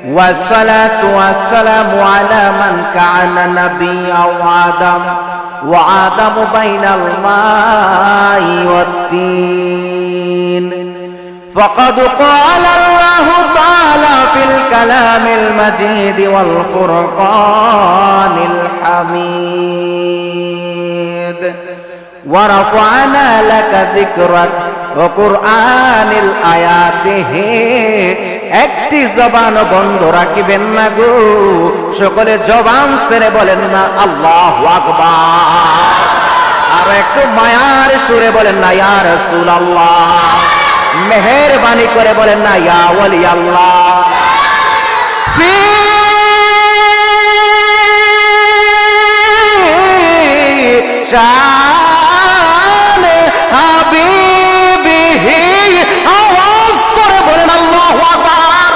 والصلاة والسلام على من كان نبيا وآدم بين الماء والطين فقد قال الله تعالى في الكلام المجيد والفرقان الحميد ورفعنا لك ذكرك وقرآن الآيات একটি জবান বন্ধ রাখিবেন না গো, সকলে জবান ছেড়ে বলেন না আল্লাহু আকবার। আর একটু মায়ার সুরে বলেন না ইয়া রাসূলুল্লাহ। মেহেরবানি করে বলেন না ইয়া ওয়ালি আল্লাহ। শানে হাবিবিহি আওয়াজ করে বলেন আল্লাহু আকবার।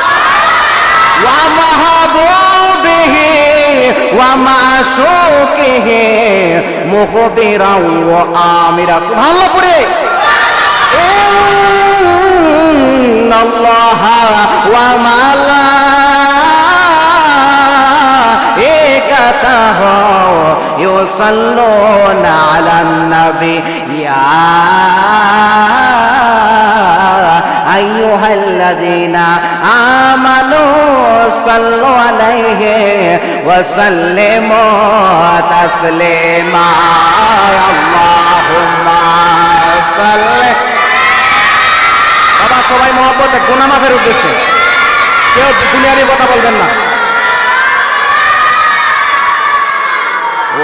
ওয়া মাহবুবিহি ওয়া মাশুকিহি মুখবিরাও ওয়া আমিরা। সুবহানাল্লাহ পড়ে ইন্নাল্লাহ ওয়া মালাইকাতাহু ইউসাল্লুনা আলান নবী ইয়া আইয়ুহাল্লাযীনা আমানু সাল্লু আলাইহি ওয়া সাল্লিমু তাসলিমা। আল্লাহুম্মা সাল্লি। বাবা সবাই মহব্বতে গুনাহ মাফের উদ্দেশ্যে কেউ দুনিয়ারই কথা বলবেন না।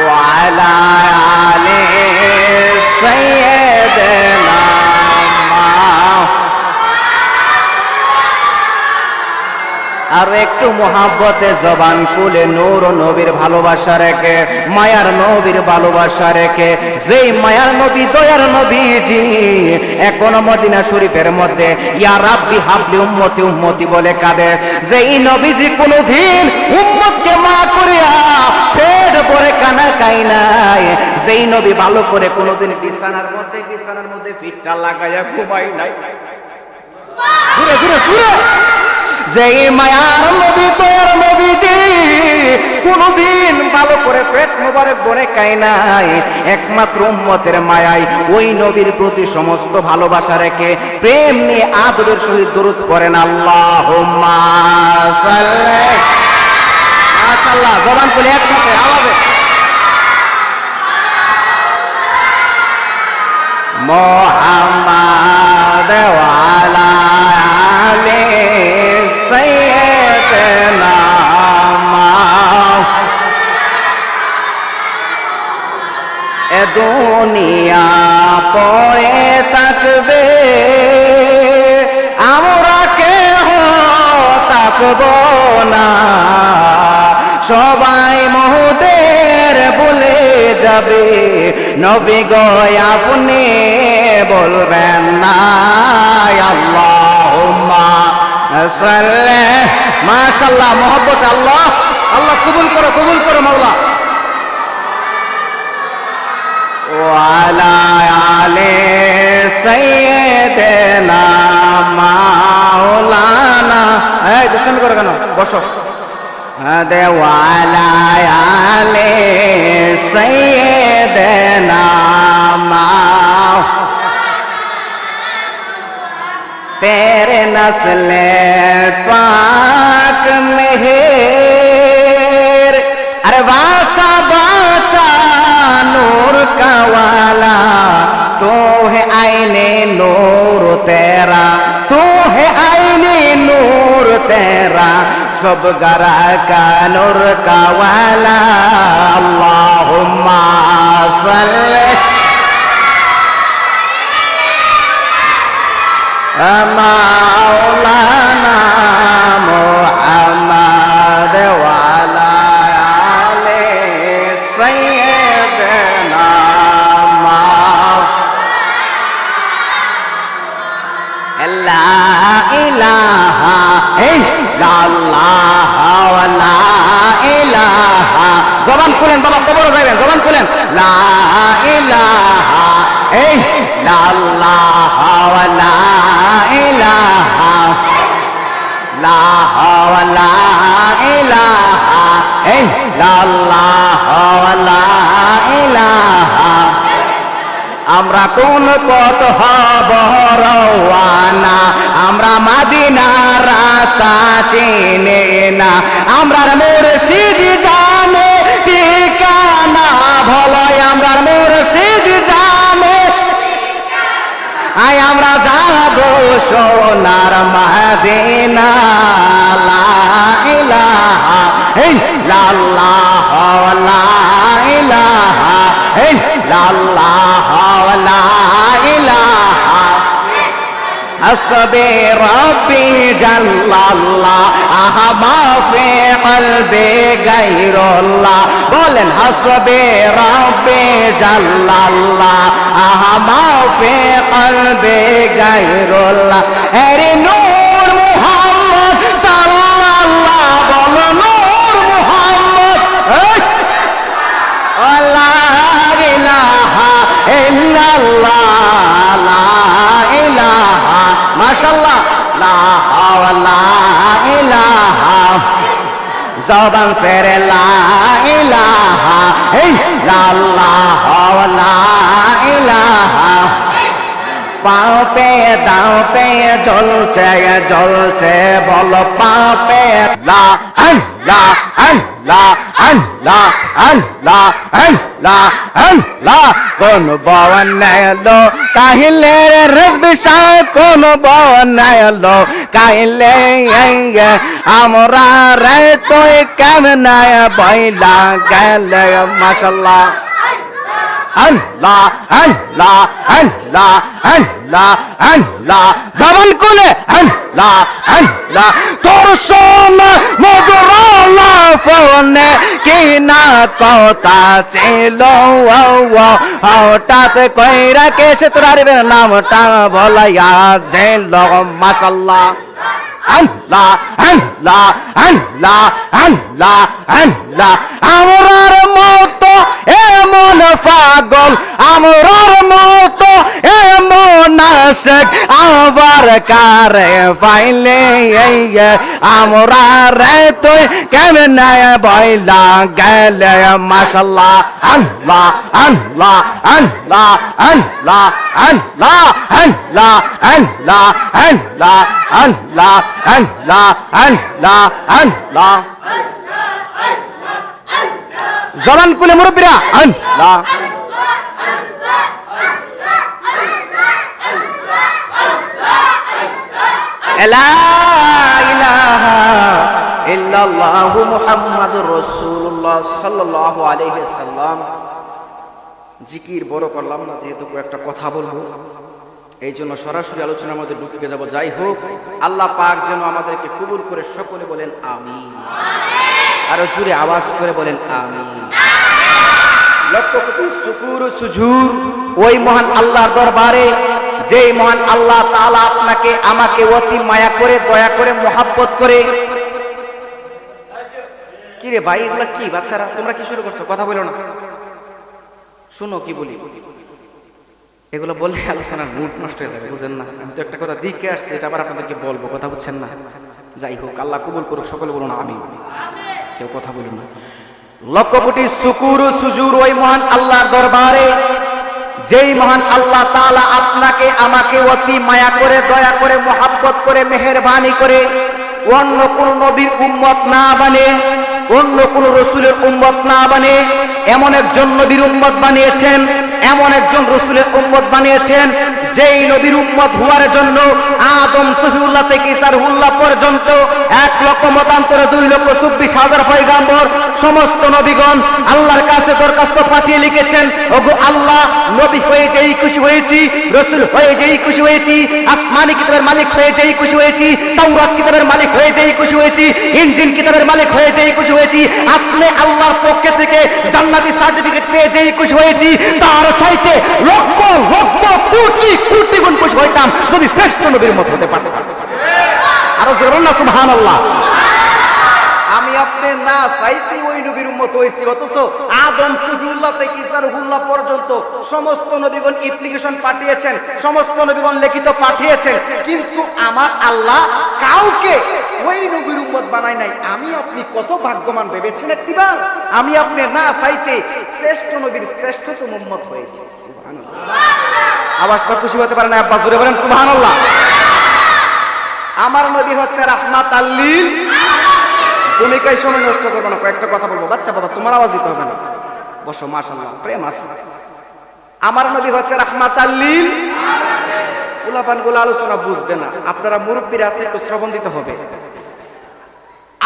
وعلى آل سيدنا আর একটু মোহাব্বতে জবান খুলে নূর নবীর ভালোবাসা রেখে, মায়ার নবীর ভালোবাসা রেখে, যেই মায়ার নবী দয়ার নবীজি এখনো মদিনা শরীফের মধ্যে ইয়া রাব্বি হাবলি উম্মতি উম্মতি বলে কাঁদে, যেই নবীজি কোনদিন উম্মতকে মা করিয়া পেট ভরে কানা খাই নাই, যেই নবী ভালো করে কোনদিন বিছানার মধ্যে ফিটটা লাগাইয়া ঘুমাই নাই, ঘুরে ঘুরে ঘুরে যেই মায়ার নবী দয়ার নবীজি কোনদিন ভালো করে পেট মোবারক ভরে খায় নাই, একমাত্র উম্মতের মায়ায় ওই নবীর প্রতি সমস্ত ভালোবাসা রেখে প্রেম নিয়ে আদরের সহিত দরুদ পড়েন আল্লাহুম্মা সাল্লি। মাশাআল্লাহ জবান খুলে একসাথে আওয়াজে মুহাম্মাদ ওয়া আলা আলি সাইয়্যিদিনা এ দুনিয়া পড়ে থাকবে আমরা কেহ থাকব না, সবাই মোদের ভুলে যাবে, নবী গো আপনি বলবেন না আল্লাহুম্মা সাল্লি। মাশাআল্লাহ মোহাব্বত আল্লাহ আল্লাহ কবুল করো মাওলা। ওয়ালা আলে সাইয়্যিদিনা মাওলানা। এই দুষ্টামি করো কেন, বসো। ওয়ালা আলে সাইয়্যিদিনা तेरे नस्ले पाक मेहर। अरे बाचा बाचा नूर का वाला, तू है आईने नूर तेरा, तू है आईने नूर तेरा, सब गरा का नूर का वाला। अल्लाहुम्मा सल्ली মাওলানা মুহাম্মদ ওয়া আলা আলি সাইয়্যিদিনা লা ইলাহা ইল্লাল্লাহ ওয়া লা ইলাহা। জবান খুলেন বাবা, কবর যাবেন, জবান খুলেন। লা ইলাহা ইল্লাল্লাহ ওয়া লা ইলাহা লা ইলাহা ইল্লাল্লাহ লা ইলাহা। আমরা কোন পথ হব রওয়ানা, আমরা মদিনার রাস্তা চিনি না, আমরা মুর্শিদ জানে ঠিকানা, ভলাই আমরা মুর্শিদ জানে আয় আমরা যাব সোনার মদিনা। লা ইলাহা ইল্লাল্লাহ লা ইলাহা ইল্লাল্লাহ লা ইলাহা। হাসবি রব্বি জাল্লাল্লাহ আহা মা ফি কলবি গায়রুল্লাহ। বলেন হাসবি রব্বি জাল্লাল্লাহ আহা মা ফি কলবি গায়রুল্লাহ। আরে নূর মুহাম্মদ সাল্লাল্লাহ, বলো নূর মুহাম্মদ লা ইলাহা ইল্লাল্লাহ লা ইলাহা। মাশাআল্লাহ লা হাওলা ইলাহা। জবান সে লা ইলাহা ইল্লাল্লাহ লা ইলাহা। পাও পে দাও পে জ্বলছে জ্বলছে, বলো পাও পে লা আল্লাহ আল্লাহ আল্লাহ আল্লাহ আল্লাহ আল্লাহ। কোন বনেলো কাহিলে রসবিশা, কোন বনেলো কাহিলে আমরা রে তুই কেমনে বইলা গেলে। মাশাআল্লাহ আল্লাহ আল্লাহ আল্লাহ আল্লাহ আল্লাহ। জবান খুলে আল্লাহ আল্লাহ। তোর সোনা মধুর ফোনে কি না কথা ছিল, হঠাৎ কইরা কেসে তোর নামটা বলাইয়া দিল। মাশাআল্লাহ আল্লাহ আল্লাহ আল্লাহ আল্লাহ আল্লাহ। আমরার মতো এমন পাগল, আমরার মতো এমন আশিক আবার কারে পাইলে, আমরা রে তুই কেমনে বইলা গেলে। মাশাআল্লাহ আল্লাহ আল্লাহ আল্লাহ আল্লাহ আল্লাহ আল্লাহ আল্লাহ আল্লাহ আল্লাহ আল্লাহ আল্লাহ আল্লাহ। জবান খুলে মুরব্বিরা আল্লাহ। লা ইলাহা ইল্লাল্লাহু মুহাম্মাদুর রাসূলুল্লাহ সাল্লাল্লাহু আলাইহি সাল্লাম। জিকির বড় করলাম না, যেহেতু একটা কথা বলবো এই জন্য সরাসরি আলোচনার মধ্যে ঢুকে যাব। যাই হোক, আল্লাহ পাক যেন আমাদেরকে কবুল করে, সকলে বলেন আমিন। আরো জোরে আওয়াজ করে বলেন আমিন। লক্ষ কোটি শুকর সুজুর ওই মহান আল্লাহর দরবারে, যেই মহান আল্লাহ তাআলা আপনাকে আমাকে অতি মায়া করে, দয়া করে, মোহাব্বত করে। কি রে ভাই, এগুলা কি বাচ্চারা, তোমরা কি শুরু করছো? কথা বলো না, শুনো কি বলি। এগুলো বললে আলোচনার মুড নষ্ট হয়ে যাবে, বুঝেন না? আমি তো একটা কথা দিকে আসছি, এটা আবার আপনাদেরকে বলবো, কথা বুঝছেন না? যাই হোক, আল্লাহ কবুল করুক, সকলে বলুন আমিন। কেউ কথা বলুন না। লক্ষ কোটি শুকর সুজুর ওই মহান আল্লাহর দরবারে, যেই মহান আল্লাহ তাআলা আপনাকে আমাকে অতি মায়া করে, দয়া করে, মোহাব্বত করে, মেহেরবানি করে অন্য কোন নবীর উম্মত না বানিয়ে, অন্য কোন রসুলের উম্মত না বানিয়ে এমন একজন নবীর উম্মত বানিয়েছেন, এমন একজন রসুলের উম্মত বানিয়েছেন যেই নবীর উম্মত হওয়ার জন্য আদম সফিউল্লাহ থেকে ঈসা রুহুল্লাহ পর্যন্ত 1 লক্ষ মতান্তরে 2,24,000 পয়গাম্বর সমস্ত নবীগণ আল্লাহর কাছে দরখাস্ত পাঠিয়ে লিখেছেন, ওগো আল্লাহ, নবী হয়ে যেই খুশি হয়েছি, রসুল হয়ে যেই খুশি হয়েছি, আসমানি কিতাবের মালিক হয়ে যেই খুশি হয়েছি, তাওরাত কিতাবের মালিক হয়ে যেই খুশি হয়েছি, ইনজিল কিতাবের মালিক হয়ে যেই খুশি হয়েছি, আপনি আল্লাহর পক্ষ থেকে জান্নাতি সার্টিফিকেট পেয়ে যেই খুশি হয়েছি, তার চাইতে লক্ষ লক্ষ কোটি কোটি গুণ খুশি হইতাম যদি শ্রেষ্ঠ নবীর মত হতে পারতাম। আরো জোরে না সুবহানাল্লাহ। আমি আপনি না চাইতে ওই নবীর উম্মত হয়েছি, অথচ আদম সফিউল্লাহ থেকে ঈসা রুহুল্লাহ পর্যন্ত সমস্ত নবীগণ অ্যাপ্লিকেশন পাঠিয়েছেন, সমস্ত নবীগণ লিখিত পাঠিয়েছেন, কিন্তু আমার আল্লাহ কাউকে ওই বানাই নাই, আমি আপনি কত ভাগ্যবান ভেবেছেন একটিবার? আমি আপনি না চাইতে শ্রেষ্ঠ নবীর শ্রেষ্ঠতম উম্মত হয়েছে। সুবহানাল্লাহ। আওয়াজটা খুশি হতে পারে না আব্বা? জোরে বলেন সুবহানাল্লাহ। আমার নবী হচ্ছে রাহমাতাল লিল। ভূমিকায় সময় নষ্ট করবো না, কয়েকটা কথা বলবো। বাচ্চা বাবা তোমার আওয়াজ দিতে হবে না, বসো। মাশাআল্লাহ, প্রেম আছে। আমার নবী হচ্ছে রাহমাতাল লিল। উলাপানগুলো আলোচনা বুঝবে না, আপনারা মুরব্বীরা আছে, একটু শ্রবণ দিতে হবে।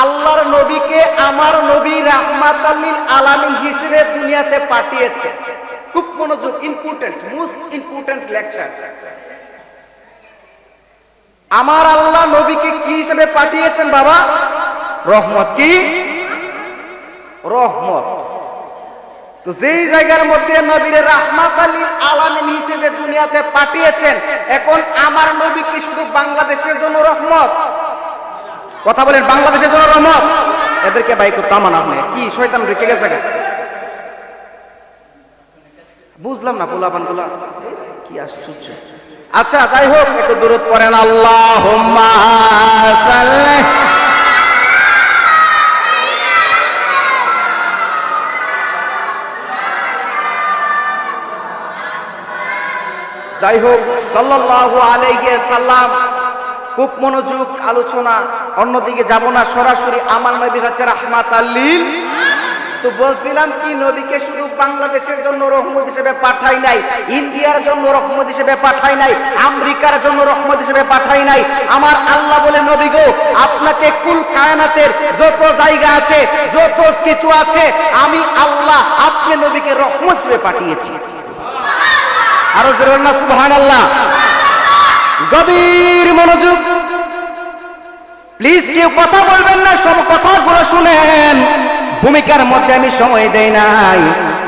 আল্লাহর নবীকে আমার নবী রাহমাতাল লিল আলামিন হিসেবে দুনিয়াতে পাঠিয়েছে। খুব মনোযোগ, ইম্পর্টেন্ট, মোস্ট ইম্পর্টেন্ট লেকচার। আমার আল্লাহ নবীকে কি হিসেবে পাঠিয়েছেন বাবা? রহমত। কি রহমত? তো যেই জায়গার মধ্যে নবীর রাহমাতাল লিল আলামিন হিসেবে দুনিয়াতে পাঠিয়েছেন, এখন আমার নবী কি শুধু বাংলাদেশের জন্য রহমত? কথা বলেন, বাংলাদেশের জন্য রহমত? এদেরকে ভাই একটু তামান, আপনি কি শয়তান রেখে গেছে? বুঝলাম না পোলাপানগুলা কি আশ্চর্য। আচ্ছা যাই হোক, একটু দরুদ পড়েন। আল্লাহুম্মা সাল্লি। যাই হোক, সাল্লাল্লাহু আলাইহি সাল্লাম। খুব মনোযোগ আলোচনা, অন্যদিকে যাব না, সরাসরি আমার নবী হচ্ছে রাহমাতাল লিল। তো বলছিলাম কি, নবীকে শুধু বাংলাদেশের জন্য রহমত হিসেবে পাঠাই নাই, ইন্ডিয়ার জন্য রহমত হিসেবে পাঠাই নাই, আমেরিকার জন্য রহমত হিসেবে পাঠাই নাই। আমার আল্লাহ বলে, নবী গো, আপনাকে কুল কায়নাতের যত জায়গা আছে, যত কিছু আছে, আমি আল্লাহ আপনি নবীকে রহমত হিসেবে পাঠিয়েছি। আরো জোরে না সুবহানাল্লাহ। গভীর মনোযোগ, প্লিজ কেউ কথা বলবেন না, সব কথাগুলো শুনেন। ভূমিকার মধ্যে আমি সময় দেই নাই।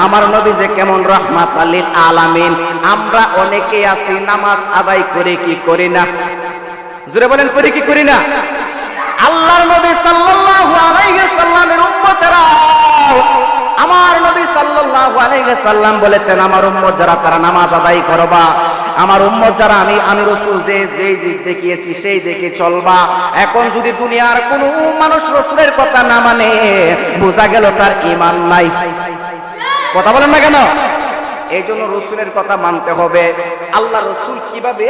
আমার নবী যে কেমন রাহমাতাল লিল আলামিন। আমরা অনেকে আছি নামাজ আদায় করে কি করি না? জোরে বলেন, করি কি করি না? আল্লাহর নবী সাল্লাল্লাহু আলাইহি সাল্লামের উম্মতেরা, আমার নবী সাল্লাল্লাহু আলাইহি সাল্লাম বলেছেন, আমার উম্মত যারা তারা নামাজ আদায় করবা। আমার উম্মত যারা আমি রাসূল যে যেই দিক দেখিয়েছি সেই দিকে চলবা। এখন যদি দুনিয়ার কোনো মানুষ রাসূলের কথা না মানে, বোঝা গেল তার ঈমান নাই। কথা বলেন না কেন? এই জন্য রাসূলের কথা মানতে হবে। আল্লাহ রাসূল কিভাবে,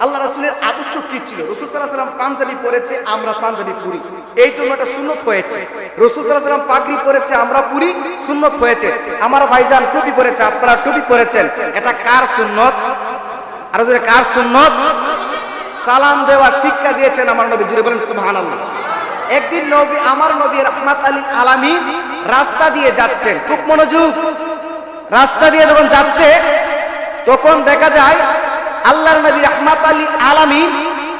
আল্লাহ রাসূলের আদর্শ কি ছিল? রাসূল সাল্লাল্লাহু আলাইহি ওয়াসাল্লাম পাঞ্জাবি পরেছে, আমরা পাঞ্জাবি পরি, এই জন্য এটা সুন্নত হয়েছে। রাসূল সাল্লাল্লাহু আলাইহি ওয়াসাল্লাম পাগড়ি পরেছে, আমরা পরি, সুন্নত হয়েছে। আমার ভাইজান টুপি পরেছে, আপনারা টুপি পরেছেন, এটা কার সুন্নত? আর যদি কার সুন্নত? সালাম দেওয়া শিক্ষা দিয়েছেন আমার নবী। জুড়ে বলেন সুবহানাল্লাহ। একদিন নবী, আমার নবী রাহমাতাল লিল আলামিন রাস্তা দিয়ে যাচ্ছেন। খুব মনোযোগ, রাস্তা দিয়ে যখন যাচ্ছে তখন দেখা যায় আল্লাহর নবী রাহমাতাল লিল আলামিন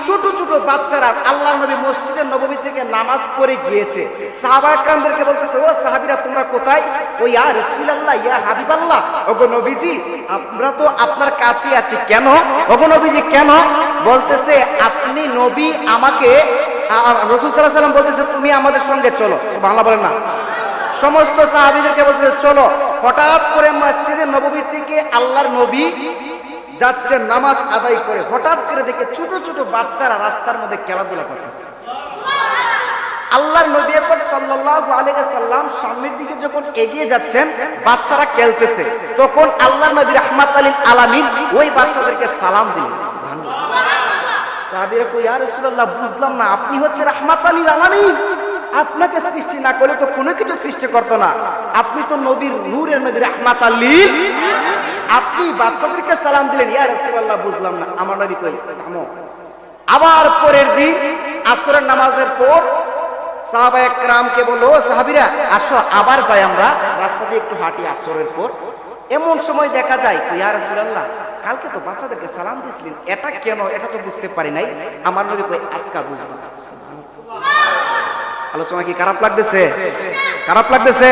ছোট ছোট বাচ্চারা, আল্লাহর নবী মসজিদে নববী থেকে নামাজ পড়ে গিয়েছে। সাহাবায়ে কেরামদেরকে বলতেছে, ও সাহাবীরা তোমরা কোথায়? ও ইয়া রাসূলুল্লাহ, ইয়া হাবিবাল্লাহ, ওগো নবীজি আমরা তো আপনার কাছে আছি। কেন ওগো নবীজি, কেন? বলতেছে আপনি নবী, আমাকে রাসূল সাল্লাল্লাহু আলাইহি ওয়াসাল্লাম বলতেছে তুমি আমাদের সঙ্গে চলো। সুবহানাল্লাহ বলেন না? সমস্ত সাহাবীদেরকে বলতেছে চলো। হঠাৎ করে মসজিদে নববী থেকে আল্লাহর নবী যাচ্ছেন নামাজ আদায় করে, হঠাৎ করে দেখে ছোট ছোট বাচ্চারা রাস্তার মধ্যে খেলাধুলা করতেছে। আল্লাহর নবী পাক সাল্লাল্লাহু আলাইহি সাল্লাম সামনের দিকে যখন এগিয়ে যাচ্ছেন, বাচ্চারা খেলতেছে, তখন আল্লাহর নবী রাহমাতাল লিল আলামিন ওই বাচ্চাদেরকে সালাম দিলেন। সুবহানাল্লাহ। সাহাবীরা কই, ইয়া রাসূলুল্লাহ বুঝলাম না, আপনি হচ্ছে রাহমাতাল লিল আলামিন, আপনাকে সৃষ্টি না করলে তো কোনো কিছু সৃষ্টি করতো না, আপনি তো নবীর নূরের নবী রাহমাতাল লিল, আপনি বাচ্চাদেরকে সালাম দিলেন। ইয়া রাসূলুল্লাহ বুঝলাম না। আমার নবী কই, থামো। আবার পরের দিন আসরের নামাজের পর সাহাবায়ে কেরামকে বলল, সাহাবীরা আসো আবার যাই, আমরা রাস্তা দিয়ে একটু হাঁটি আসরের পর। এমন সময় দেখা যায়, ইয়া রাসূলুল্লাহ কালকে তো বাচ্চাদেরকে সালাম দিয়েছিলেন, এটা কেন? এটা তো বুঝতে পারি নাই। আমার নবী কই, আজকে বুঝবো। আলোচনা কি খারাপ লাগতেছে? খারাপ লাগতেছে?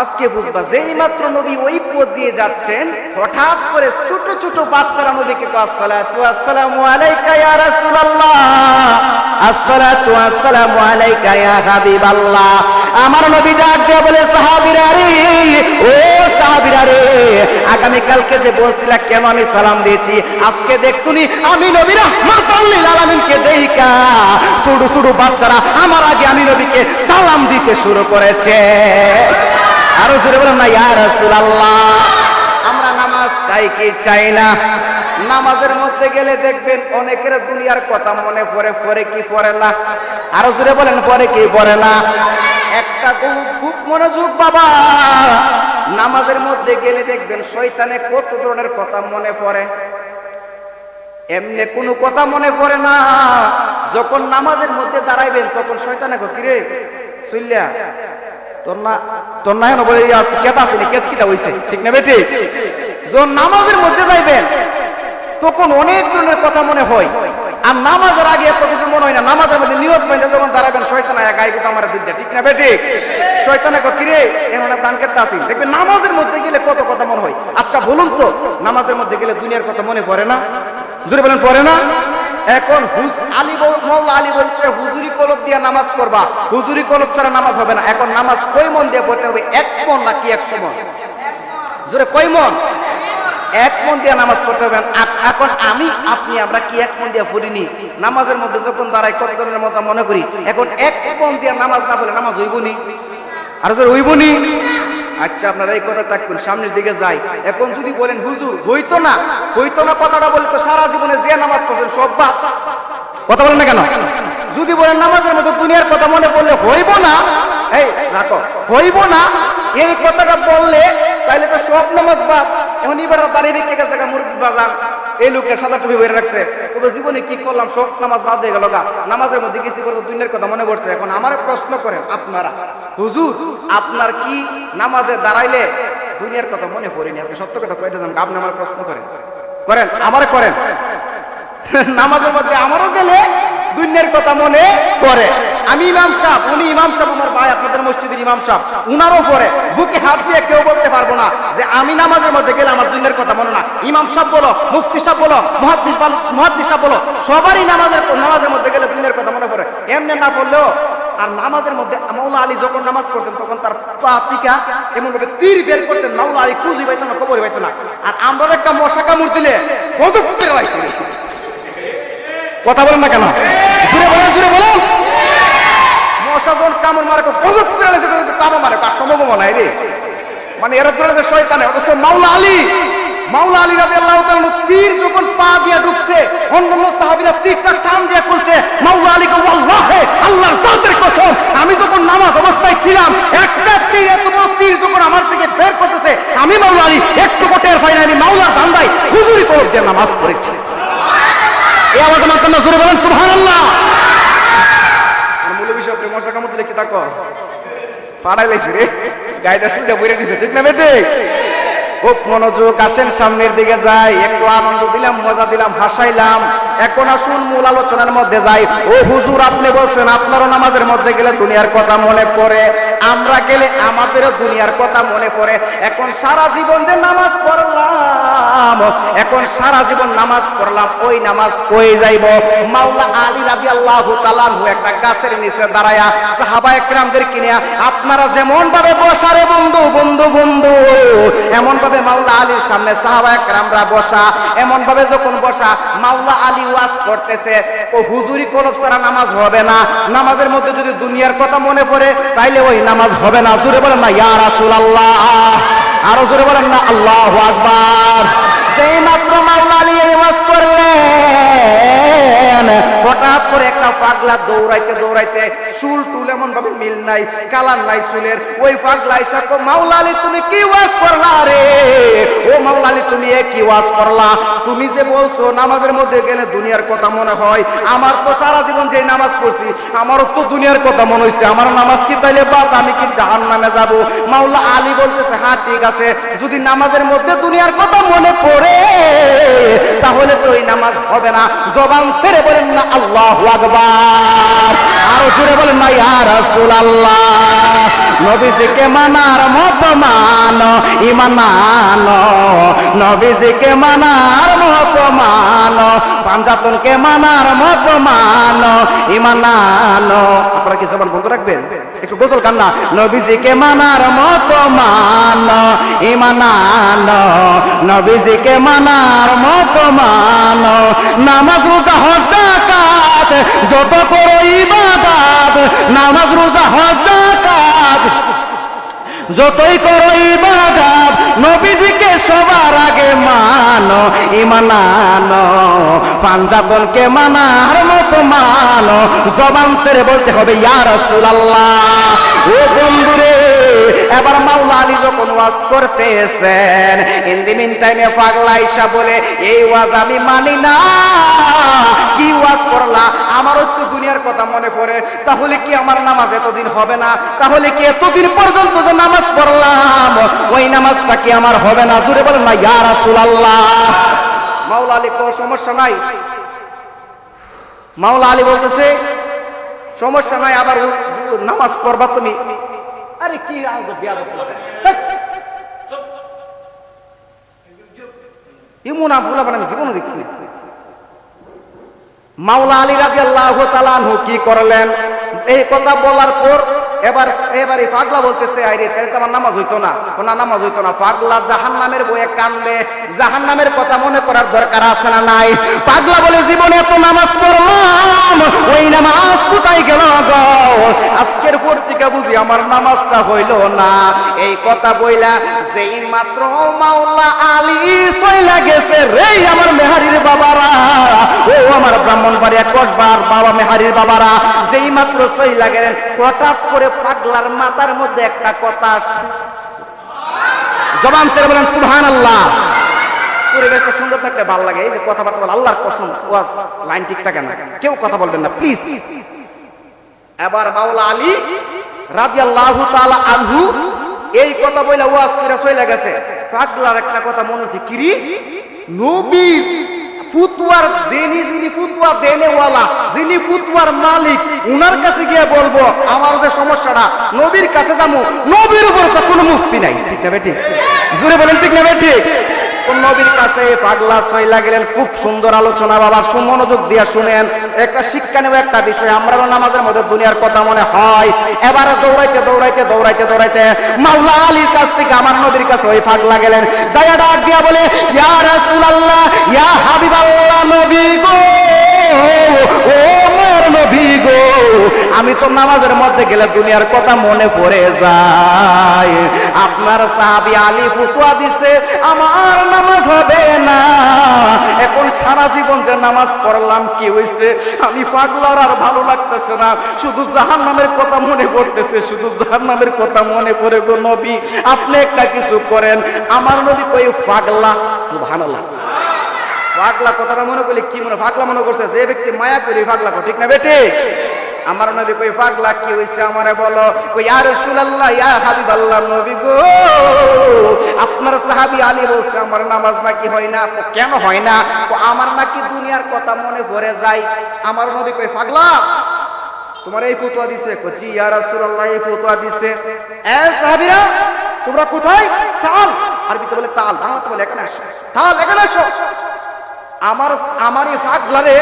আজকে বুঝবা। যেই মাত্র নবী ওই পথ দিয়ে যাচ্ছেন, হঠাৎ করে ছোট ছোট বাচ্চারা নবীকে আসসালাতু ওয়াসসালামু আলাইকা ইয়া রাসূলুল্লাহ, আসসালাতু ওয়াসসালামু আলাইকা ইয়া হাবিবাল্লাহ। আমার নবী ডাক দিয়ে বলে, সাহাবীরা রে, ও সাহাবীরা রে, আগামী কালকে যে বলছিলা কেন আমি সালাম দিয়েছি, আজকে দেখছুনি আমি নবী রাহমাতুল লিল আলামিনকে দেইকা ছোট ছোট বাচ্চারা আমার আগে আমি নবীকে সালাম দিতে শুরু করেছে। আরো জোরে বলেন না ইয়া রাসূলুল্লাহ। আমরা নামাজ চাই কি চাই না? নামাজের মধ্যে গেলে দেখবেন অনেকের দুনিয়ার কথা মনে পড়ে, পড়ে কি পড়ে না? আরো জোরে বলেন, পড়ে কি পড়ে না? একটা খুব মনোযোগ বাবা, নামাজের মধ্যে গেলে দেখবেন শয়তানে কত ধরনের কথা মনে পড়ে, এমনি কোনো কথা মনে পড়ে না। যখন নামাজের মধ্যে দাঁড়াইবেন তখন শয়তানে কো, কিরে সুইল্লা তোর না বলে কেতা আসেনি, কেত কিটা হইছে, ঠিক না বেটি? যখন নামাজের মধ্যে যাইবেন তখন অনেক ধরনের কথা মনে হয়, আর নামাজের আগে এত কিছু মনে হয় না। নামাজের মধ্যে নিয়ত বাইন্দা যখন দাঁড়াবেন শয়তান আয়া গায়ে কথা আমার বিদ্যা, ঠিক না বেটি? শয়তানে কো, কিরে এমন দান কেতা আসি, দেখবেন নামাজের মধ্যে গেলে কত কথা মনে হয়। আচ্ছা বলুন তো, নামাজের মধ্যে গেলে দুনিয়ার কথা মনে পড়ে না? জোরে বলেন, পড়ে না? এখন মাওলা আলী বলছে হুজুরি কলব দিয়ে নামাজ পড়বা, হুজুরি কলব ছাড়া নামাজ হবে না। এখন নামাজ কয় মন দিয়ে পড়তে হবে? 1 মন নাকি 100 মন? জোরে কয় মন? 1 মন দিয়ে নামাজ পড়তে হবে। এখন আমি আপনি আমরা কি 1 মন দিয়ে পড়িনি? নামাজের মধ্যে যখন দাঁড়াই কত ধরনের মতো মনে করি। এখন 1 মন দিয়ে নামাজ না পড়লে নামাজ হইবনি? আর জোরে হইবনি? আচ্ছা আপনারা এই কথা থাকুন, সামনের দিকে যাই। এখন যদি বলেন হুজুর হইতো না কথাটা বলে তো সারা জীবনে যে নামাজ পড়ছেন সব বাদ, কথা বলেন না কেন? যদি বলেন নামাজের মধ্যে দুনিয়ার কথা মনে পড়লে হইব না, এই রাখো, হইব না, এই কথাটা বললে তাইলে তো সব নামাজ বাদ। এখন এবার দাঁড়িয়ে বিক্রি গেছে মুরগি বাজান, এই লোকের সাদা টুপি বেড়ে রাখছে, তবে জীবনে কি করলাম, সব নামাজ বাদ হয়ে গেল গা, নামাজের মধ্যে কিছু করে দুনিয়ার কথা মনে পড়ছে। এখন আমার প্রশ্ন করেন আপনারা, হুজুর আপনার কি নামাজে দাঁড়াইলে দুনিয়ার কথা মনে পড়েনি? আজকে সত্য কথা কইতে যান, আপনি আমার প্রশ্ন করেন, আমারে করেন। নামাজের মধ্যে আমারও গেলে দুনিয়ার কথা মনে পড়ে। আমি ইমাম সাহেব, উনি ইমাম সাহেব, আমার ভাই আপনাদের মসজিদের ইমাম সাহেব, উনারও পড়ে। বুকে হাত দিয়ে কেউ বলতে পারবো না যে আমি নামাজের মধ্যে গেলে আমার দুনিয়ার কথা মনে না। ইমাম সাহেব বলো, মুফতি সাহেব বলো, মুহাদ্দিস সাহেব বলো, সবারই নামাজের মধ্যে গেলে দুনিয়ার কথা মনে পড়ে। এমনি না পড়লেও। আর নামাজের মধ্যে মাওলা আলী যখন নামাজ পড়তেন তখন তার পাতিকা এমন ভাবে তীর বের করতেন, মাওলা আলী খুঁজি পাইতো না, খবরই পাইতো না। আর আমরা একটা মশা কামড় দিলে গজব করে রাখছি। কথা বলেন না কেন? জুড়ে বলেন, জুড়ে বলেন। মশা যখন কামড় মারে গজব করে রাখছে, কামড় মারে তার সমগমন নাই রে, মানে এরা ধরে শয়তানে। অথচ মাওলা আলী রাদিয়াল্লাহু তাআলা তীর যখন পা দিয়ে ঢুকছে, অন্যান্য সাহাবীরা তীরটা টান দিয়ে খুলছে। মাওলা আলীকে ওয়াল্লাহি আল্লাহর জাতের কসম, আমি যখন নামাজ অবস্থায় ছিলাম একটা তীর, এত বড় তীর যখন আমার থেকে বের করতেছে, আমি মাওলা আলী একটু টের পাই না। আমি মাওলার বান্দায় হুজুরি কলব দিয়ে নামাজ পড়েছি। এই আওয়াজ আমার কানে জোরে বলেন সুবহানাল্লাহ। আর মৌলভী সাহেব মশা কামড় দিলে কি তাকো পাড়াই লাইছে রে, গায়টা শুনে বইরে দিছে, ঠিক না বেটে? খুব মনোযোগ, আসেন সামনের দিকে যাই, একটু আনন্দ দিলাম, মজা দিলাম, হাসাইলাম। এখন আসুন মূল আলোচনার মধ্যে যাই। ও হুজুর আপনি বলছেন আপনারও নামাজের মধ্যে গেলে দুনিয়ার কথা মনে পড়ে, আমরা গেলে আমাদেরও দুনিয়ার কথা মনে পড়ে। এখন সারা জীবন যে নামাজ পড়লাম, ওই নামাজ কই যাইব? মাওলা আলী রাদিয়াল্লাহু তাআলা একটা গাছের নিচে দাঁড়ায়া সাহাবায়ে কেরামদের কিনিয়া আপনারা যেমন ভাবে বসা রে বন্ধু, এমন ভাবে মাওলা আলীর সামনে সাহাবায়ে কেরামরা বসা। এমন ভাবে যখন বসা, মাওলা আলী ওয়াজ করতেছে, ও হুজুরি কলব ছাড়া নামাজ হবে না। নামাজের মধ্যে যদি দুনিয়ার কথা মনে পড়ে তাইলে ওই নামাজ হবে না। জোরে বলেন না ইয়া রাসূলুল্লাহ, আরো জোরে বলেন না আল্লাহু আকবার। যেই মাত্র মাওলা আলী ওয়াজ করলেন, হঠাৎ করে একটা পাগলা দৌড়াইতে চুল টুল এমন ভাবে মিল নাই, কালার নাই চুলের, ওই পাগলা এসে কো, মাওলা আলী তুমি কি ওয়াজ করলা রে? ও মাওলা আলী তুমি কি ওয়াজ করলা? তুমি যে বলছো নামাজের মধ্যে গেলে দুনিয়ার কথা মনে হয়, আমার তো সারা জীবন যে নামাজ পড়ছি আমারও তো দুনিয়ার কথা মনে হইছে, আমার নামাজ কি তাইলে বাদ, আমি কি জাহান্নামে যাব? মাওলা আলী বলতেছে হ্যাঁ ঠিক আছে, যদি নামাজের মধ্যে দুনিয়ার কথা মনে পড়ে তাহলে তো এই নামাজ হবে না। জবান ছেড়ে বলেন না আল্লাহু আকবার, আরো জোরে বলেন না ইয়া রাসূলুল্লাহ। নবীজিকে মানার মতো মানো, ইমান আনো, নবীজিকে মানার মতো মানো, পাঞ্জাতনকে মানার মতো মানো, ইমান আনো। আপনারা কি সবার বলতে রাখবেন? একটু গোসল গান না। নবীজিকে মানার মতো মানো, ইমান আনো, নবীজিকে মানার মতো মানো, নামাজ রোজা হজ যাকাত যত করো ইবাদত, নামাজ রোজা হজ যাকাত যতই করো ইবাদত, নবীজিকে সবার আগে মানো, ঈমান আনো, পাঞ্জাবনকে মানার মতো মানো, জবান ছেড়ে বলতে হবে ইয়া রাসূলুল্লাহ। ও বন্ধুরে, এবার মাওলা আলী যখন ওয়াজ করতেছেন, ইন দি মিন টাইমে পাগলা আয়েশা বলে এই ওয়াজ আমি মানি না। কি ওয়াজ করলা? আমারও তো দুনিয়ার কথা মনে পড়ে। তাহলে কি আমার নামাজ এতদিন হবে না? তাহলে কি এতদিন পর্যন্ত যে নামাজ পড়লাম ওই নামাজটা কি আমার হবে না? জোরে বলেন না ইয়া রাসূলুল্লাহ। মাওলা আলী কোনো সমস্যা নাই। মাওলা আলী বলতেছে সমস্যা নাই, আবার নামাজ পড়বা তুমি। আরে কি বেয়াদব এমন আবুলা বানামি জীবনে দেখছি। মাওলা আলী রাদিয়াল্লাহু তাআলা আনহু কি করলেন? এই কথা বলার পর এবার এই পাগলা বলতেছে আইরে তাহলে তো আমার নামাজ হইতো না, কোন নামাজ হইতো না। পাগলা জাহান্নামের বয়ে কান্দে, জাহান্নামের কথা মনে করার দরকার আছে না নাই? পাগলা বলে জীবনে এত নামাজ পড়লাম, ওই নামাজ কোথায় গেল গো? আজকের পর থেকে বুঝি আমার নামাজটা হইল না। এই কথা বইলা যেই মাত্র মাওলা আলী চইলা গেছে, রে আমার মেহারির বাবারা, ও আমার ব্রাহ্মণবাড়িয়া কসবার বাবা মেহারির বাবারা, যেই মাত্র চইলা গেলেন, হঠাৎ করে পাগলার মাথার মধ্যে একটা কথা আসছে। জবান ছেড়ে বলেন সুবহানাল্লাহ। পরিবেশটা সুন্দর থাকলে ভালো লাগে। এই যে কথাবার্তা বলে আল্লাহর কসম, ওয়াজ লাইন ঠিক থাকে না, কেউ কথা বলবেন না প্লিজ। এবার মাওলা আলী রাদিয়াল্লাহু তাআলা আনহু এই কথা বলে ওয়াজ করে চলে গেছে। পাগলার একটা কথা মনে হচ্ছে, কিরি নবীর ফুতওয়ার দেনি, যিনি ফুতওয়া দেনেওয়ালা, যিনি ফুতওয়ার মালিক, উনার কাছে গিয়ে বলবো আমার যে সমস্যাটা, নবীর কাছে যাবো, নবীর উপর তো কোনো মুফতি নাই। ঠিক না বেঠিক? জোরে বলেন ঠিক না বেঠিক? কোন নবীর কাছে পাগলা চইলা গেলেন। খুব সুন্দর আলোচনা বাবা, সুমনোযোগ দিয়া শুনেন। একটা শিক্ষা নেব একটা বিষয়। আমরাও নামাজের মধ্যে দুনিয়ার কথা মনে হয়। এবারে দৌড়াইতে দৌড়াইতে দৌড়াইতে দৌড়াইতে মাওলা আলীর কাছ থেকে আমার নবীর কাছে ওই পাগলা গেলেন। যাইয়া ডাক দিয়া বলে ইয়া রাসূলুল্লাহ, ইয়া হাবিবাল্লাহ, নবী গো, ও আমার নবী গো, আমি তো নামাজের মধ্যে গেলে দুনিয়ার কথা মনে পড়ে যায়। আপনার সাহাবী আলী ফতোয়া দিছে আমার নামাজ হবে না। এখন সারা জীবন যে নামাজ পড়লাম কি হইছে? আমি পাগলার আর ভালো লাগতেছে না, শুধু জাহান্নামের কথা মনে পড়তেছে, শুধু জাহান্নামের কথা মনে পড়ে গো নবী, আপনি একটা কিছু করেন। আমার নবী কই পাগলা, সুবহানাল্লাহ। পাগলা কথাটা মনে করলে কি মনে? পাগলা মনে করছে যে ব্যক্তি মায়া করে পাগলা কো, ঠিক না বেটে? আমার নবী কই পাগলা কি হইছে আমারে বলো। কই ইয়া রাসূলুল্লাহ, ইয়া হাবিবাল্লাহ, নবী গো, আপনার সাহাবী আলী বলছে আমার নামাজ নাকি হয় না। কেন হয় না? আমার নাকি দুনিয়ার কথা মনে পড়ে যায়। আমার নবী কই পাগলা তোমার এই ফতোয়া দিছে? কই ইয়া রাসূলুল্লাহ এই ফতোয়া দিছে। এ সাহাবীরা তোমরা কোথায়? তাল, আরবিতে বলে তাল, বাংলাতে বলে এখানে আসো, তাল এখানে আসো। আমার এই পাগলারে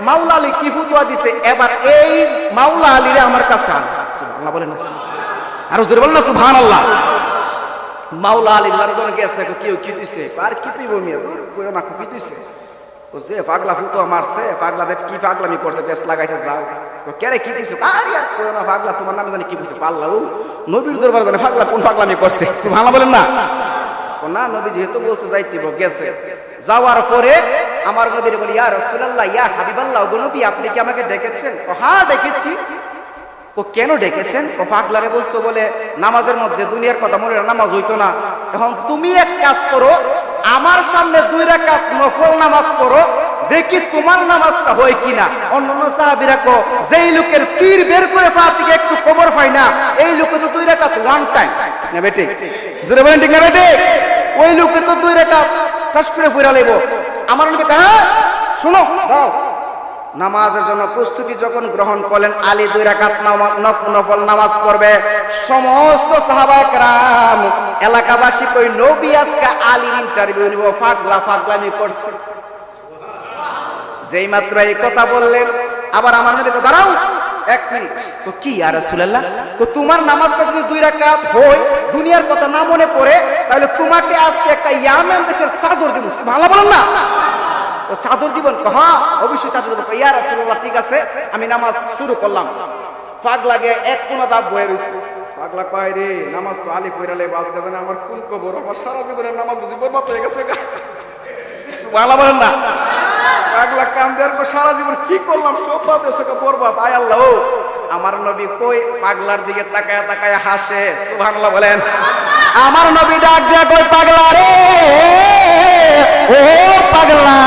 মাওলা আলী কি ফতোয়া দিছে, এবার এই মাওলা আলীরে আমার কাছে আসে। সুবহানাল্লাহ বলেন না, আর জোরে বলেন না সুবহানাল্লাহ। মাওলা আলী লারজন গেছে, কেউ কি দিছে? আর কি তুই বমি কই না কি দিছে? তো যে পাগলা ফতোয়া মারছে, পাগলা দেখ কি পাগলামি করছে, দেশ লাগাইছে, যাও। তো কেরে কি দিছে? আরে আর কই না, পাগলা তোমার নামে জানি কি কইছে, পাল্লাও নবীর দরবার জানে পাগলা কোন পাগলামি করছে। সুবহানাল্লাহ বলেন না। না, নবী যেহেতু বলছে যাইতেইব, গেছে। যাওয়ার পরে আমার নবীর বলি ইয়া রাসূলুল্লাহ, ইয়া হাবিবাল্লাহ, গো নবী আপনি কি আমাকে ডেকেছেন? হ্যাঁ ডেকেছি। ও কেন ডেকেছেন? ও পাগলারে বলছো বলে নামাজের মধ্যে দুনিয়ার কথা মনে নামাজ হইতো না। এখন তুমি এক কাজ করো, আমার সামনে 2 রাকাত নফল নামাজ পড়ো, দেখি তোমার নামাজটা হয় কিনা। অন্যান্য সাহাবীরা কো যেই লোকের তীর বের করে পা থেকে একটু খবর পায় না, এই লোকে তো 2 রাকাত ওয়ান টাইম না বেটে, জোরে বলেন ঠিক না বেটে? ওই লোকে তো 2 রাকাত টাস করে পড়া লইব। আমার নবী হ্যাঁ শোনো, দাও নামাজের জন্য প্রস্তুতি যখন গ্রহণ করলেন, আলী 2 রাকাত নফল নামাজ পড়বে। সমস্ত সাহাবায়ে কেরাম এলাকাবাসী কই নবী আজকে আলীর ইন্টারভিউ নিব, ফাগলামি করছে। যেই মাত্র এই কথা বললেন, আবার আমার নবী তো দাঁড়াও 1 মিনিট, তো কি ইয়া রাসূলুল্লাহ, তো তোমার নামাজটা যদি 2 রাকাত হয়, দুনিয়ার কথা না মনে পড়ে, তাহলে তোমাকে আজকে একটা ইয়ামেন দেশের চাদর দিব। সুবহানাল্লাহ বলেন না? তো চাদর দিবেন? হ্যাঁ অবশ্যই চাদর দেব। ইয়া রাসূলুল্লাহ ঠিক আছে, আমি নামাজ শুরু করলাম। পাগলাকে এক কোনা দাঁত বয়ে রইছে। পাগলা কয় রে, নামাজ তো আলী কইরালে বাদ দেবে না, আমার কোন কবর, আমার সারা জীবনের নামাজ বুঝি বরবাদ হয়ে গেছে। সুবহানাল্লাহ বলেন না? পাগলা কান্দে, আর সারা জীবন কি করলাম, সব বাদ হয়েছে, বরবাদ। আয় আল্লাহ, আমার নবী কই পাগলার দিকে তাকায় তাকায় হাসে। সুবহানাল্লাহ বলেন। আমার নবী ডাক দিয়া কই, পাগলা রে, ও পাগলা,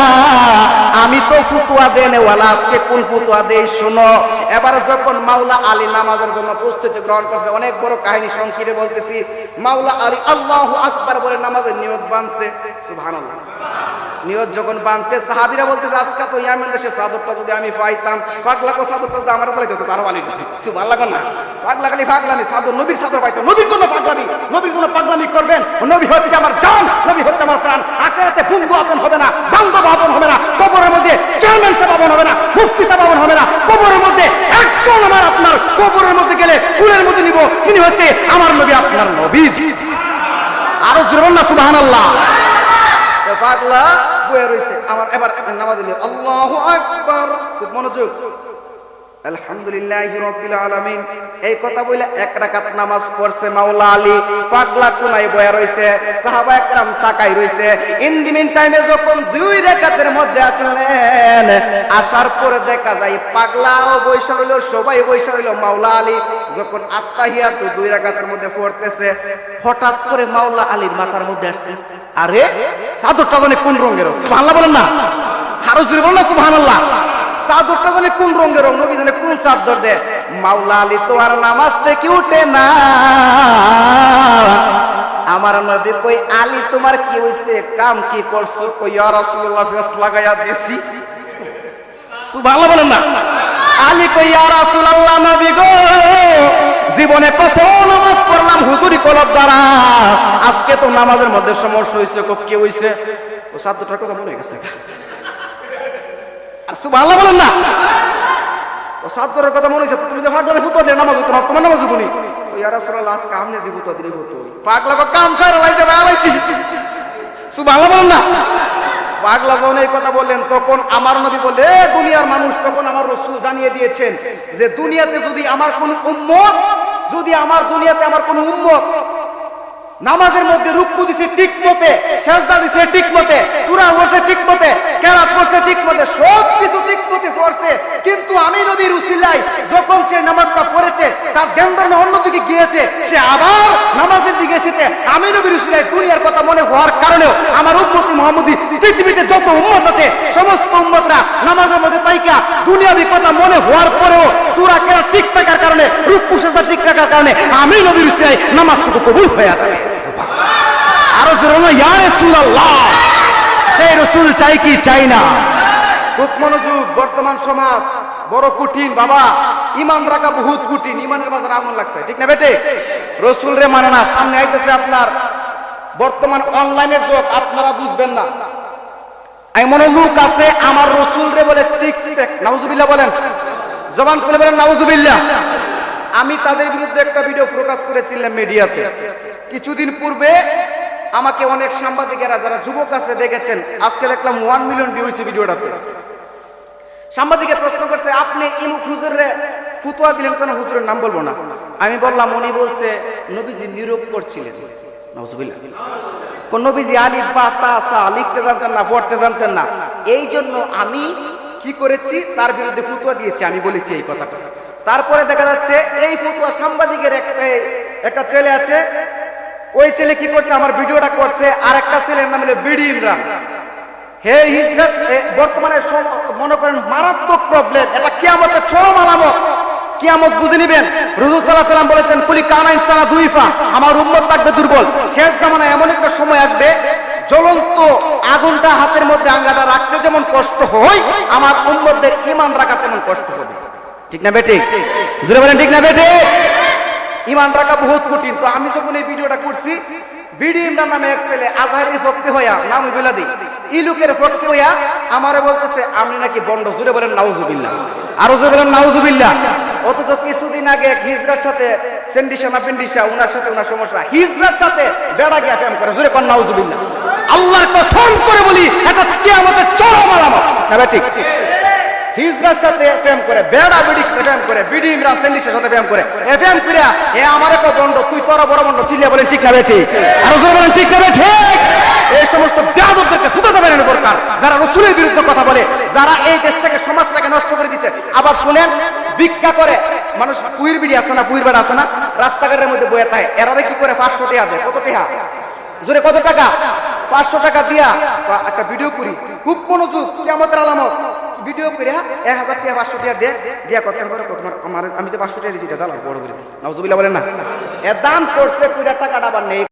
আমি তো ফুতুয়া দেনেওয়ালা, আজকে কোন ফুতুয়া দেই শোনো। এবার যখন মাওলা আলী নামাজের জন্য প্রস্তুতি গ্রহণ করছে, অনেক বড় কাহিনী সংক্ষেপে বলতেছি। মাওলা আলী আল্লাহু আকবার বলে নামাজের নিয়ত বাঁধছে। সুবহানাল্লাহ। নিয়ত যখন বাঁধছে, সাহাবীরা বলতেছে আজকে তো ইয়ামেন দেশের চাদরটা যদি আমি পাইতাম, পাগলাকে চাদরটা যদি আমার তাহলে তো তারও আলী। সুবহানাল্লাহ না? পাগলা খালি পাগলামি, চাদর নবীর চাদর পাইতাম। নবীর জন্য পাগলামি, নবীর জন্য পাগলামি করবেন। নবী হচ্ছে আমার জান, নবী হচ্ছে আমার প্রাণ। আখিরাতে বন্ধু আপন হবে না, বান্ধব আপন হবে না, কবরের মধ্যে চেয়ারম্যান সাহেব আপন হবে না, মুফতি সাহেব আপন হবে না। কবরের মধ্যে একজন আমার আপনার কবরের মধ্যে গেলে ফুলের মধ্যে নিব, তিনি হচ্ছে আমার নবী, আপনার নবীজি। আরো জোরে বলুন না সুবহানাল্লাহ। তো পাগলা বয়ে রইছে। আমার এবার নামাজ নিয়ে আল্লাহু আকবার, খুব মনোযোগ। আলহামদুলিল্লাহি রাব্বিল আলামিন এই কথা বলে 1 রাকাত নামাজ পড়ছে মাওলা আলী। পাগলা কোনায় বয়ে রইছে, সাহাবায়ে কেরাম তাকাই রইছে। ইন দি মিন টাইমে যখন 2 রাকাতের মধ্যে আসলেন, আসার পরে দেখা যায় পাগলাও বইসা রইল, সবাই বইসা রইল। মাওলা আলী যখন আত্তাহিয়াত 2 রাকাতের মধ্যে পড়তেছে, হঠাৎ করে মাওলা আলীর মাথার মধ্যে আসছে, আরে চাদরটা জানি কোন রঙের। সুবহানাল্লাহ বলেন না? আরো জোরে বলেন না সুবহানাল্লাহ। চাদরটা জানি কোন রঙের, নবী জানে কোন চাদর দেয়। মাওলা আলী তো আর নামাজ থেকে উঠে না। আমার নবী কই, আলী তোমার কি হইছে, কাম কি করছো? কই ইয়া রাসূলুল্লাহ ফেস লাগায়া দিছি। সুবহানাল্লাহ বলেন না? আলী কই, ইয়া রাসূলুল্লাহ নবী গো, জীবনে কত নামাজ পড়লাম হুজুরি কলব দ্বারা, আজকে তো নামাজের মধ্যে সমস্যা হইছে। কি হইছে? ও চাদরটার কথা মনে গেছে। সুবহানাল্লাহ বলেন না? ও চাদরের কথা মনে হইছে। তুমি যে ফাগলারে ফুতুয়া দিয়ে নামাজ হতো, তোমার নামাজ হবনি। ও ইয়া রাসূলুল্লাহ আজকে আমনে যে ফুতুয়া দিলে হতো। পাগলা কো কাম ছাড়া লাইতে বালাইছি। সুবহানাল্লাহ বলেন না? পাগলা যখন এই কথা বললেন, তখন আমার নবী বলে, দুনিয়ার মানুষ, তখন আমার রাসূল জানিয়ে দিয়েছেন যে দুনিয়াতে যদি আমার কোন উম্মত, যদি আমার দুনিয়াতে আমার কোন উম্মত নামাজের মধ্যে রুকু দিছে ঠিক মতে, সিজদা দিছে ঠিক মতে, সূরা পড়ছে ঠিক মতে, কিরাত পড়ছে ঠিক মতে, সব কিছু ঠিক মতে পড়ছে, কিন্তু আমি নবীর উসিলায় যখন সে নামাজটা পড়েছে, তার ধ্যান অন্যদিকে গিয়েছে, সে আবার নামাজের দিকে এসেছে, আমি নবীর উসিলায় দুনিয়ার কথা মনে হওয়ার কারণেও আমার উম্মতি মুহাম্মদী পৃথিবীতে যত উম্মত আছে, সমস্ত উম্মতরা নামাজের মধ্যে তাইকা দুনিয়াবি কথা মনে হওয়ার পরেও সূরা কিরাত ঠিক থাকার কারণে, রুকু সিজদা ঠিক থাকার কারণে আমি নবীর উসিলায় নামাজটুকু কবুল হয়ে যাবে। আরো জোরে না ইয়া রাসূলুল্লাহ। সেই রাসূল চাই কি চাই না? খুব মনোযোগ। বর্তমান সমাজ বড় কঠিন বাবা, ঈমান রাখা বহুত কঠিন, ঈমানের বাজারে আগুন লাগছে, ঠিক না বেটে? রাসূল রে মানে না, সামনে আইতেছে আপনার বর্তমান অনলাইনের যুগ, আপনারা বুঝবেন না। এমন লোক আছে আমার রাসূল রে বলে সিক্স প্যাক, নাউজুবিল্লাহ বলেন, জবান খুলে বলেন নাউজুবিল্লাহ। আমি তাদের বিরুদ্ধে একটা ভিডিও প্রকাশ করেছিলাম মিডিয়াতে কিছুদিন পূর্বে। আমাকে অনেক সাংবাদিকেরা, যারা যুবক আছে দেখেছেন, আজকে দেখলাম 1 মিলিয়ন ভিউ হয়েছে ভিডিওটাতে। সাংবাদিকের প্রশ্ন করছে, আপনি ইমুক হুজুরে ফুতুয়া দিলেন কেন? হুজুরের নাম বলবো না। আমি বললাম, উনি বলছে নবীজি নিরূপ করছিলেন। নাউজুবিল্লাহ। কোন নবীজি আলিফ বা তা সা লিখতে জানতেন না, পড়তে জানতেন না, এই জন্য আমি কি করেছি, তার বিরুদ্ধে ফুতুয়া দিয়েছি, আমি বলেছি এই কথাটা। তারপরে দেখা যাচ্ছে এই ফতুয়া সাংবাদিকের একটা ছেলে আছে, ওই ছেলে কি করছে, আমার ভিডিওটা করছে, আর একটা ছেলের নাম হলো বিডি ইমরান। হে হিজরাস, বর্তমানে মনে করেন মারাত্মক প্রবলেম, এটা কিয়ামতের চরম আলামত। কিয়ামত বুঝে নিবেন। রাসূল সাল্লাল্লাহু আলাইহি ওয়াসাল্লাম বলেছেন, কুলি কানা ইনসানা দুইফা, আমার উম্মত থাকবে দুর্বল। শেষ জামানায় এমন একটা সময় আসবে জ্বলন্ত আগুনটা হাতের মধ্যে আঙ্গাটা রাখতে যেমন কষ্ট হয়, আমার উম্মতদের ঈমান রাখা তেমন কষ্ট হবে। ঠিক না বেঠিক? জোরে বলেন ঠিক না বেঠিক? ঈমান রাখা বহুত কঠিন। তো আমি যখন এই ভিডিওটা করছি, বিডি ইমরান নামে এক ছেলে আজহারের ফক্তি হইয়া, নাম বিলাদি ইলুকের ফক্তি হইয়া আমারে বলতেছে আমি নাকি বন্ড। জোরে বলেন নাউজুবিল্লাহ, আরো জোরে বলেন নাউজুবিল্লাহ। অথচ কিছুদিন আগে হিজরার সাথে সেন্ডিসা না পেন্ডিসা, উনার সাথে উনার সমস্যা, হিজরার সাথে বেড়া গিয়া প্রেম করে। জোরে কোন নাউজুবিল্লাহ। আল্লাহর কসম করে বলি এটা কিয়ামতের চরম আলামত। না ঠিক? হিজরার সাথে প্রেম করে, বেড়া বিডির সাথে প্রেম করে, বিডি ইমরান সেন্ডিসের সাথে প্রেম করে, প্রেম করিয়া এ আমার একটা বন্ড, তুই তোর বড় বন্ড, চিল্লিয়া বলেন ঠিক না ঠিক? আরো জোরে বলেন ঠিক না ঠিক? এই সমস্ত বেয়াদবদেরকে ফুটাতে পারেন দরকার, যারা রাসূলের বিরুদ্ধে কথা বলে, যারা এই দেশটাকে সমাজটাকে নষ্ট করে দিচ্ছে। আবার শুনেন, ভিক্ষা করে মানুষ, পুইর বিড়ি আছে না, পুইর বেড়া আছে না, রাস্তাঘাটের মধ্যে বয়ে থাকে, এরারে কি করে 500 টাকা দেয়। কত টাকা? জোরে কত টাকা? 500 টাকা দিয়া একটা ভিডিও করি, খুব মনোযোগ, কিয়ামতের আলামত। ভিডিও করে 1000 টাকা 500 টাকা দিয়া কত করে, তোমার আমার আমি যে 500 টাকা দিয়েছি এটা দাও বড় করে। নাউজুবিল্লাহ বলেন না? এ দান করছে, পুরা টাকাটা আবার নেই।